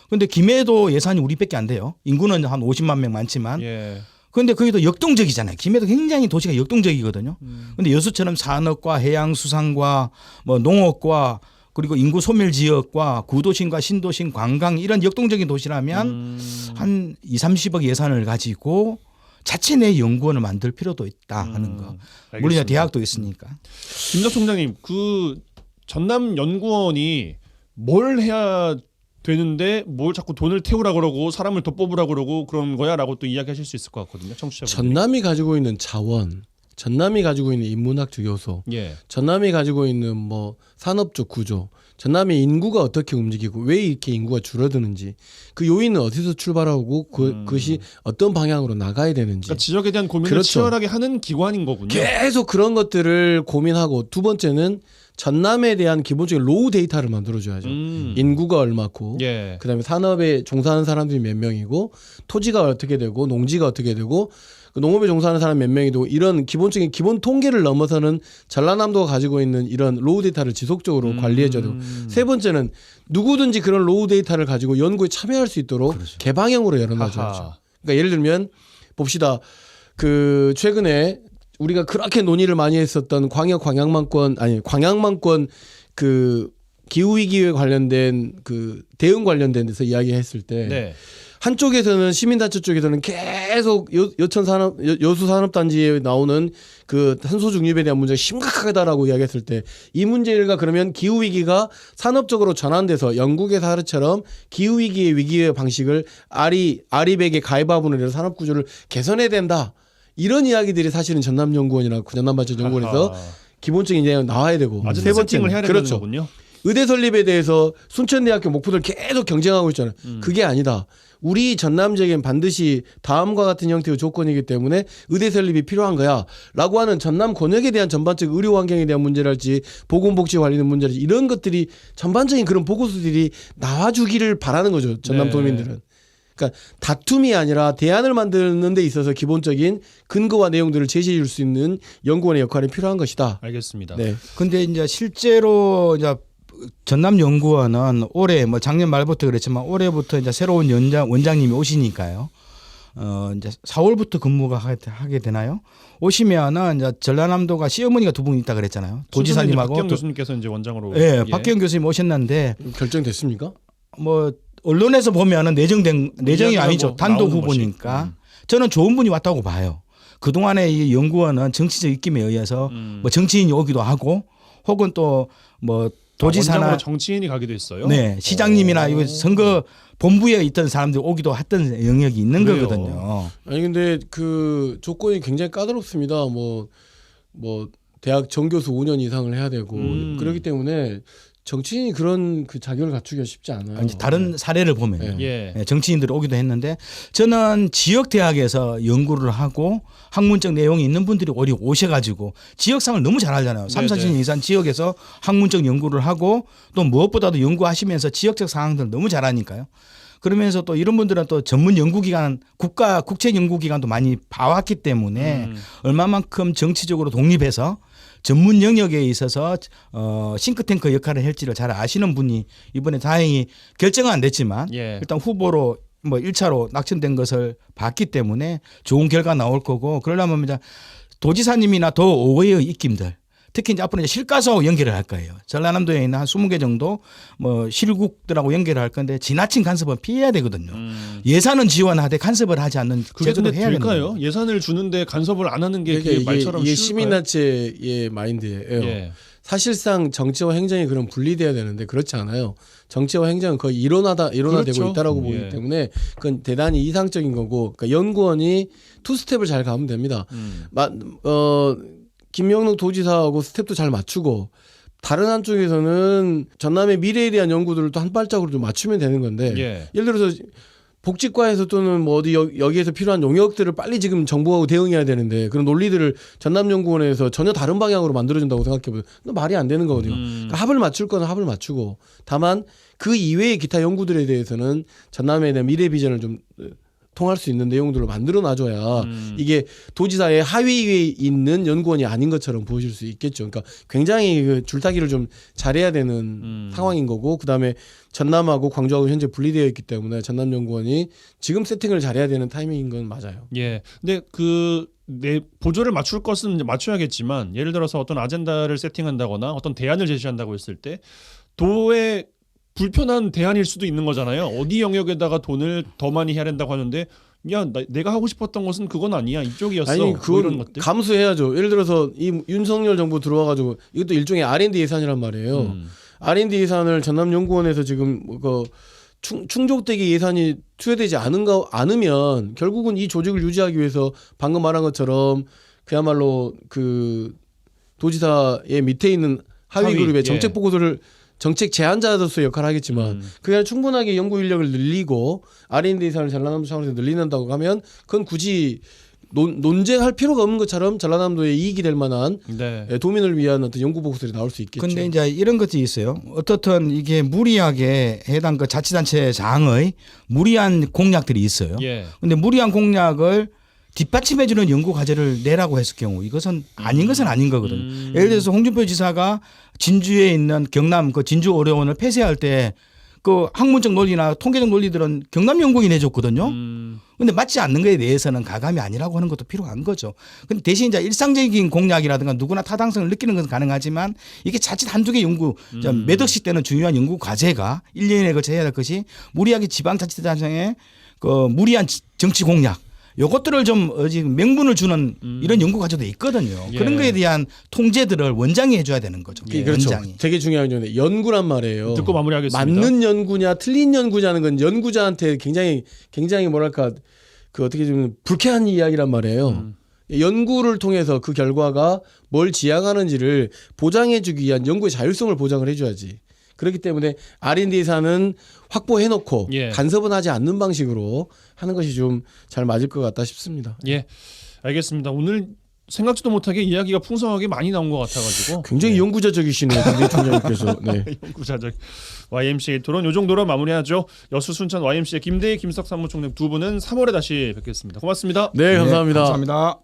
그런데 김해도 예산이 우리밖에 안 돼요. 인구는 한 50만 명 많지만. 예. 그런데 거기도 역동적이잖아요. 김해도 굉장히 도시가 역동적이거든요. 그런데 여수처럼 산업과 해양수산과 뭐 농업과 그리고 인구 소멸 지역과 구도심과 신도심 관광 이런 역동적인 도시라면 한 2, 30억 예산을 가지고 자체 내 연구원을 만들 필요도 있다 하는 거. 물론 알겠습니다. 대학도 있으니까. 김덕 총장님, 그 전남 연구원이 뭘 해야 되는데 뭘 자꾸 돈을 태우라 그러고 사람을 더 뽑으라 그러고 그런 거야라고 또 이야기하실 수 있을 것 같거든요. 청취자분들. 전남이 가지고 있는 자원, 전남이 가지고 있는 인문학적 요소, 예. 전남이 가지고 있는 뭐 산업적 구조, 전남의 인구가 어떻게 움직이고 왜 이렇게 인구가 줄어드는지 그 요인은 어디서 출발하고 그것이 어떤 방향으로 나가야 되는지 그러니까 지역에 대한 고민을 그렇죠. 치열하게 하는 기관인 거군요. 계속 그런 것들을 고민하고 두 번째는 전남에 대한 기본적인 로우 데이터를 만들어줘야죠. 인구가 얼마고 예. 그다음에 산업에 종사하는 사람들이 몇 명이고 토지가 어떻게 되고 농지가 어떻게 되고 그 농업에 종사하는 사람 몇 명이 되고 이런 기본적인 기본 통계를 넘어서는 전라남도가 가지고 있는 이런 로우 데이터를 지속적으로 관리해줘야 되고 세 번째는 누구든지 그런 로우 데이터를 가지고 연구에 참여할 수 있도록 그렇죠. 개방형으로 열어놔줘야죠. 그러니까 예를 들면 봅시다. 그 최근에 우리가 그렇게 논의를 많이 했었던 광양만권 그 기후위기에 관련된 그 대응 관련된 데서 이야기했을 때 네. 한쪽에서는 시민단체 쪽에서는 계속 여수 산업단지에 나오는 그 탄소 중립에 대한 문제가 심각하다라고 이야기했을 때 이 문제가 그러면 기후위기가 산업적으로 전환돼서 영국의 사례처럼 기후위기의 위기의 방식을 아리백의 가위바위보를 해서 산업구조를 개선해야 된다. 이런 이야기들이 사실은 전남연구원이나 전남발전연구원에서 기본적인 이제 나와야 되고 세 번째를 해야 되는 그렇죠. 거군요. 의대 설립에 대해서 순천대학교 목포들 계속 경쟁하고 있잖아요. 그게 아니다. 우리 전남 지역엔 반드시 다음과 같은 형태의 조건이기 때문에 의대 설립이 필요한 거야 라고 하는 전남 권역에 대한 전반적 의료 환경에 대한 문제랄지 보건복지 관련 문제랄지 이런 것들이 전반적인 그런 보고서들이 나와주기를 바라는 거죠. 전남 네. 도민들은. 그러니까 다툼이 아니라 대안을 만드는 데 있어서 기본적인 근거와 내용들을 제시해 줄 수 있는 연구원의 역할이 필요한 것이다. 알겠습니다. 네. 근데 이제 실제로 이제 전남연구원은 올해 뭐 작년 말부터 그랬지만 올해부터 이제 새로운 원장님이 오시니까요. 이제 4월부터 근무가 하게 되나요? 오시면은 이제 전라남도가 시어머니가 두 분 있다 그랬잖아요. 도지사님하고 박경 교수님께서 이제 원장으로 예, 박경 교수님 오셨는데 결정됐습니까? 뭐 언론에서 보면은 내정이 아니죠. 단독 나오는 후보니까 저는 좋은 분이 왔다고 봐요. 그 동안에 이 연구원은 정치적 입김에 의해서 뭐 정치인이 오기도 하고 혹은 또 뭐 도지사나 원장으로 정치인이 가기도 했어요. 네, 시장님이나 이거 선거 본부에 있던 사람들이 오기도 했던 영역이 있는 그래요. 거거든요. 아니 근데 그 조건이 굉장히 까다롭습니다. 뭐 대학 정교수 5년 이상을 해야 되고 그렇기 때문에 정치인이 그런 그 자격을 갖추기가 쉽지 않아요. 이제 다른 사례를 보면 예. 정치인들이 오기도 했는데 저는 지역 대학에서 연구를 하고 학문적 내용이 있는 분들이 오셔가지고 지역상을 너무 잘 알잖아요. 3, 40년 이상 지역에서 학문적 연구를 하고 또 무엇보다도 연구하시면서 지역적 상황들을 너무 잘 아니까요. 그러면서 또 이런 분들은 또 전문 연구기관, 국책 연구기관도 많이 봐왔기 때문에 얼마만큼 정치적으로 독립해서 전문 영역에 있어서 싱크탱크 역할을 할지를 잘 아시는 분이 이번에 다행히 결정은 안 됐지만 일단 후보로 뭐 1차로 낙천된 것을 봤기 때문에 좋은 결과 나올 거고 그러려면 이제 도지사님이나 더 5개의 입김들 특히 이제 앞으로 이제 실가서 연결을 할 거예요. 전라남도에 있는 한 20개 정도 뭐 실국들하고 연결을 할 건데 지나친 간섭은 피해야 되거든요. 예산은 지원하되 간섭을 하지 않는 제도를 해야 되는 될까요? 거예요. 예산을 주는데 간섭을 안 하는 게 그러니까 그게 말처럼 이게 쉬울까요? 시민단체의 마인드예요. 사실상 정치와 행정이 그럼 분리돼야 되는데 그렇지 않아요. 정치와 행정은 거의 일원화되고 그렇죠. 있다라고 보기 때문에 그건 대단히 이상적인 거고 그러니까 연구원이 투스텝을 잘 가면 됩니다. 김명록 도지사하고 스텝도 잘 맞추고 다른 한쪽에서는 전남의 미래에 대한 연구들을 또 한 발짝으로 좀 맞추면 되는 건데 예를 들어서 복지과에서 또는 뭐 어디 여기에서 필요한 용역들을 빨리 지금 정부하고 대응해야 되는데 그런 논리들을 전남연구원에서 전혀 다른 방향으로 만들어준다고 생각해보면 말이 안 되는 거거든요. 그러니까 합을 맞출 거는 합을 맞추고 다만 그 이외의 기타 연구들에 대해서는 전남에 대한 미래 비전을 좀 통할 수 있는 내용들을 만들어 놔줘야 이게 도지사의 하위에 있는 연구원이 아닌 것처럼 보여질 수 있겠죠. 그러니까 굉장히 그 줄타기를 좀 잘해야 되는 상황인 거고 그다음에 전남하고 광주하고 현재 분리되어 있기 때문에 전남연구원이 지금 세팅을 잘해야 되는 타이밍인 건 맞아요. 예. 근데 내 보조를 맞출 것은 이제 맞춰야겠지만 예를 들어서 어떤 아젠다를 세팅한다거나 어떤 대안을 제시한다고 했을 때 도의 불편한 대안일 수도 있는 거잖아요. 어디 영역에다가 돈을 더 많이 해야 된다고 하는데 야 내가 하고 싶었던 것은 그건 아니야 이쪽이었어. 아니 그건 이런 것들 감수해야죠. 예를 들어서 이 윤석열 정부 들어와가지고 이것도 일종의 R&D 예산이란 말이에요. R&D 예산을 전남연구원에서 지금 그 충족되게 예산이 투여되지 않으면 결국은 이 조직을 유지하기 위해서 방금 말한 것처럼 그야말로 그 도지사의 밑에 있는 하위 그룹의 정책 보고서를 정책 제안자로서의 역할을 하겠지만 그게 아니라 충분하게 연구 인력을 늘리고 R&D 예산을 전라남도 차원에서 늘린다고 하면 그건 굳이 논쟁할 필요가 없는 것처럼 전라남도에 이익이 될 만한 도민을 위한 어떤 연구 보고서들이 나올 수 있겠죠. 그런데 이제 이런 것도 있어요. 어떻든 이게 무리하게 해당 그 자치단체장의 무리한 공약들이 있어요. 그런데 무리한 공약을 뒷받침해주는 연구 과제를 내라고 했을 경우 이것은 아닌 것은 아닌 거거든요. 예를 들어서 홍준표 지사가 진주에 있는 경남 그 진주 어뢰원을 폐쇄할 때 그 학문적 논리나 통계적 논리들은 경남 연구원이 내줬거든요. 그런데 맞지 않는 것에 대해서는 가감이 아니라고 하는 것도 필요한 거죠. 근데 대신 이제 일상적인 공약이라든가 누구나 타당성을 느끼는 것은 가능하지만 이게 자칫 한두 개 연구 몇 억씩 되는 중요한 연구 과제가 1년에 걸쳐 해야 될 것이 무리하게 지방자치단체장의 그 무리한 정치 공약 요것들을 좀 명분을 주는 이런 연구 과제도 있거든요. 그런 거에 대한 통제들을 원장이 해줘야 되는 거죠. 그렇죠. 원장이. 되게 중요한 점인데 연구란 말이에요. 듣고 마무리하겠습니다. 맞는 연구냐 틀린 연구냐는 건 연구자한테 굉장히 뭐랄까 그 어떻게 좀 불쾌한 이야기란 말이에요. 연구를 통해서 그 결과가 뭘 지향하는지를 보장해주기 위한 연구의 자율성을 보장을 해줘야지. 그렇기 때문에 R&D 예산은 확보해놓고 간섭은 하지 않는 방식으로 하는 것이 좀 잘 맞을 것 같다 싶습니다. 예, 알겠습니다. 오늘 생각지도 못하게 이야기가 풍성하게 많이 나온 것 같아가지고 굉장히 연구자적이시네요, 김대희 총장님께서. 네. 연구자적 YMCA 토론 요 정도로 마무리하죠. 여수 순천 YMCA 김대희 김석 사무총장 두 분은 3월에 다시 뵙겠습니다. 고맙습니다. 네, 감사합니다. 감사합니다.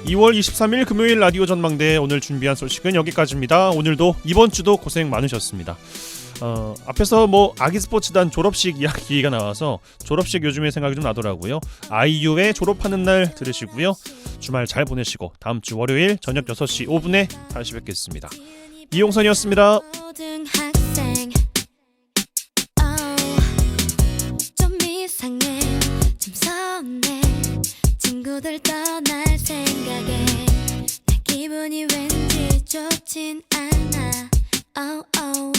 (2월 23일) 금요일 라디오 전망대 오늘 준비한 소식은 여기까지입니다. 오늘도 이번 주도 고생 많으셨습니다. 앞에서 뭐 아기 스포츠단 졸업식 이야기가 나와서 졸업식 요즘에 생각이 좀 나더라고요. 아이유의 졸업하는 날 들으시고요. 주말 잘 보내시고 다음 주 월요일 저녁 6시 5분에 다시 뵙겠습니다. 이용선이었습니다. 좀 이상해 좀 서운해 친구들 떠날 생각에 내 기분이 왠지 좋진 않아 oh, oh.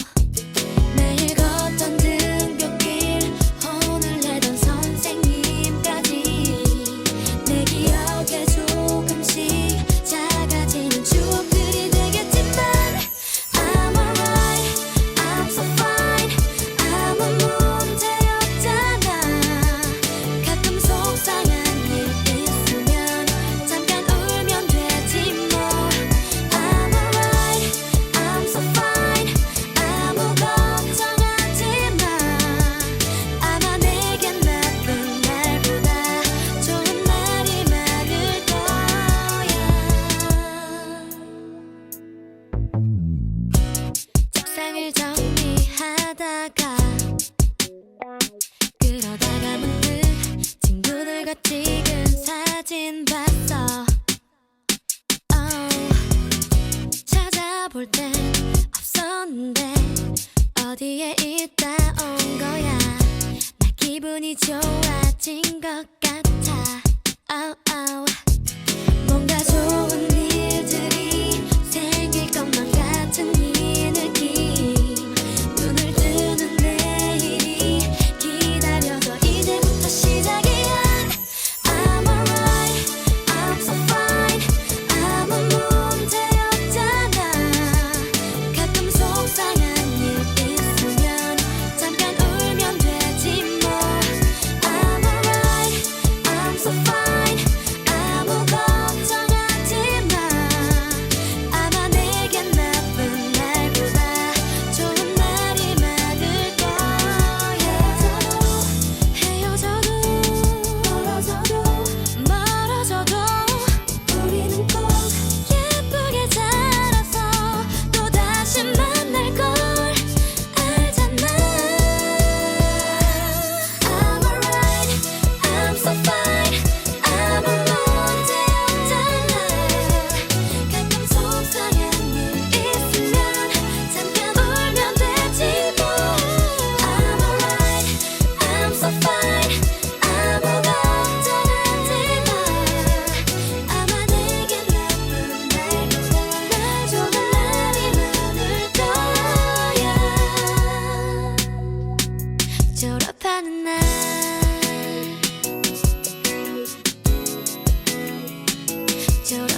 책상을 정리하다가 그러다가 문득 친구들과 찍은 사진 봤어. 찾아볼 땐 없었는데 어디에 있다 온 거야. 나 기분이 좋아진 것 같아. 뭔가 좋은 일들이 생길 것만 같은 이 느낌. 눈을 뜨는 내일이 기다려서 이제부터 시작이야. I'm alright, I'm so fine. 아무 문제 없잖아. 가끔 속상한 일 있으면 잠깐 울면 되지 뭐. I'm alright, I'm so fine. 아무 걱정하지 마. 아마 내겐 나쁜 날보다 좋은 날이 많을 거야. 헤어져도 멀어져도 우리는 꼭 예쁘게 자라서 또다시 만날 걸 알잖아. I'm alright, I'm so fine. 아무 문제 없잖아. 가끔 속상한 일 있으면 잠깐 울면 되지 뭐. I'm alright, I'm so fine. 아무 걱정하지 마. 아마 내겐 나쁜 날보다 좋은 날이 많을 거야. 졸업하는 날 졸업